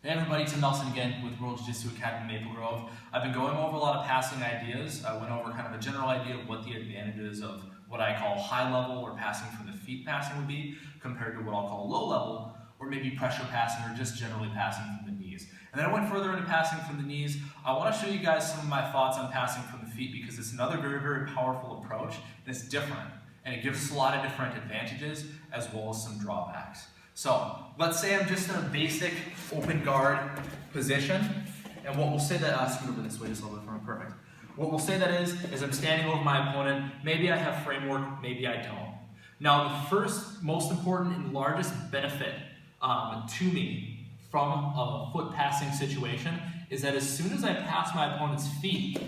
Hey everybody, Tim Nelson again with World Jiu-Jitsu Academy Maple Grove. I've been going over a lot of passing ideas. I went over kind of a general idea of what the advantages of what I call high level or passing from the feet passing would be compared to what I'll call low level or maybe pressure passing or just generally passing from the knees. And then I went further into passing from the knees. I want to show you guys some of my thoughts on passing from the feet because it's another very, very powerful approach and it's different and it gives us a lot of different advantages as well as some drawbacks. So let's say I'm just in a basic open guard position, and what we'll say that, scoot over this way just a little bit for me, perfect. What we'll say that is I'm standing over my opponent, maybe I have framework, maybe I don't. Now the first, most important and largest benefit to me from a foot passing situation is that as soon as I pass my opponent's feet,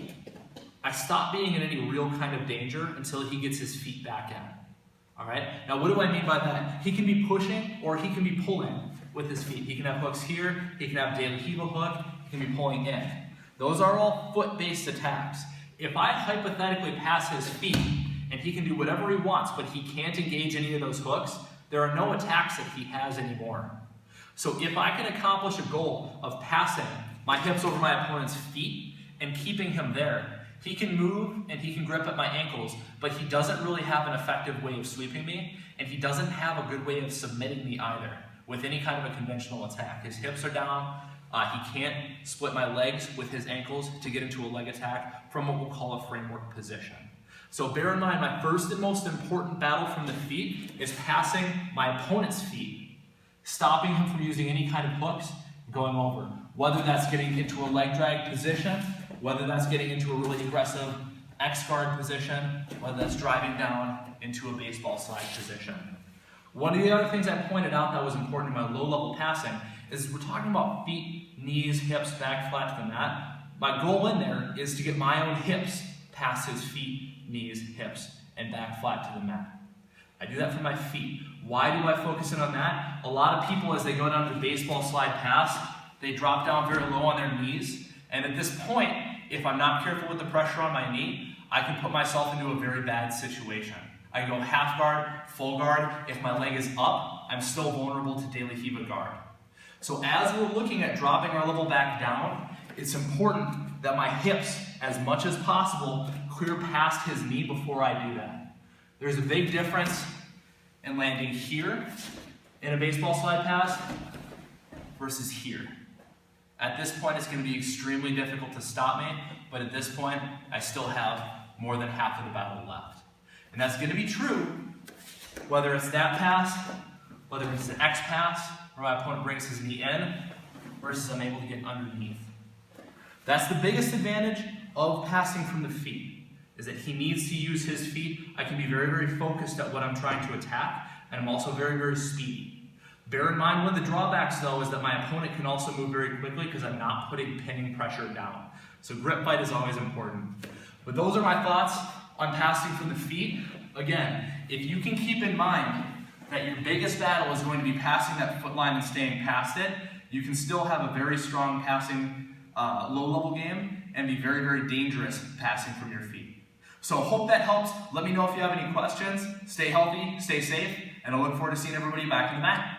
I stop being in any real kind of danger until he gets his feet back in. All right, now what do I mean by that? He can be pushing or he can be pulling with his feet. He can have hooks here, he can have De La Riva hook, he can be pulling in. Those are all foot-based attacks. If I hypothetically pass his feet and he can do whatever he wants, but he can't engage any of those hooks, there are no attacks that he has anymore. So if I can accomplish a goal of passing my hips over my opponent's feet and keeping him there, he can move and he can grip at my ankles, but he doesn't really have an effective way of sweeping me, and he doesn't have a good way of submitting me either with any kind of a conventional attack. His hips are down, he can't split my legs with his ankles to get into a leg attack from what we'll call a framework position. So bear in mind, my first and most important battle from the feet is passing my opponent's feet, stopping him from using any kind of hooks, going over. Whether that's getting into a leg drag position, whether that's getting into a really aggressive X-guard position, whether that's driving down into a baseball slide position. One of the other things I pointed out that was important in my low-level passing is we're talking about feet, knees, hips, back flat to the mat. My goal in there is to get my own hips past his feet, knees, hips, and back flat to the mat. I do that for my feet. Why do I focus in on that? A lot of people, as they go down to baseball slide pass, they drop down very low on their knees, and at this point, if I'm not careful with the pressure on my knee, I can put myself into a very bad situation. I can go half guard, full guard. If my leg is up, I'm still vulnerable to De La Riva guard. So as we're looking at dropping our level back down, it's important that my hips, as much as possible, clear past his knee before I do that. There's a big difference in landing here in a baseball slide pass versus here. At this point, it's going to be extremely difficult to stop me, but at this point, I still have more than half of the battle left. And that's going to be true whether it's that pass, whether it's an X pass, where my opponent brings his knee in, versus I'm able to get underneath. That's the biggest advantage of passing from the feet, is that he needs to use his feet. I can be very, very focused at what I'm trying to attack, and I'm also very, very speedy. Bear in mind, one of the drawbacks, though, is that my opponent can also move very quickly because I'm not putting pinning pressure down. So grip fight is always important. But those are my thoughts on passing from the feet. Again, if you can keep in mind that your biggest battle is going to be passing that foot line and staying past it, you can still have a very strong passing low-level game and be very, very dangerous passing from your feet. So hope that helps. Let me know if you have any questions. Stay healthy, stay safe, and I look forward to seeing everybody back in the mat.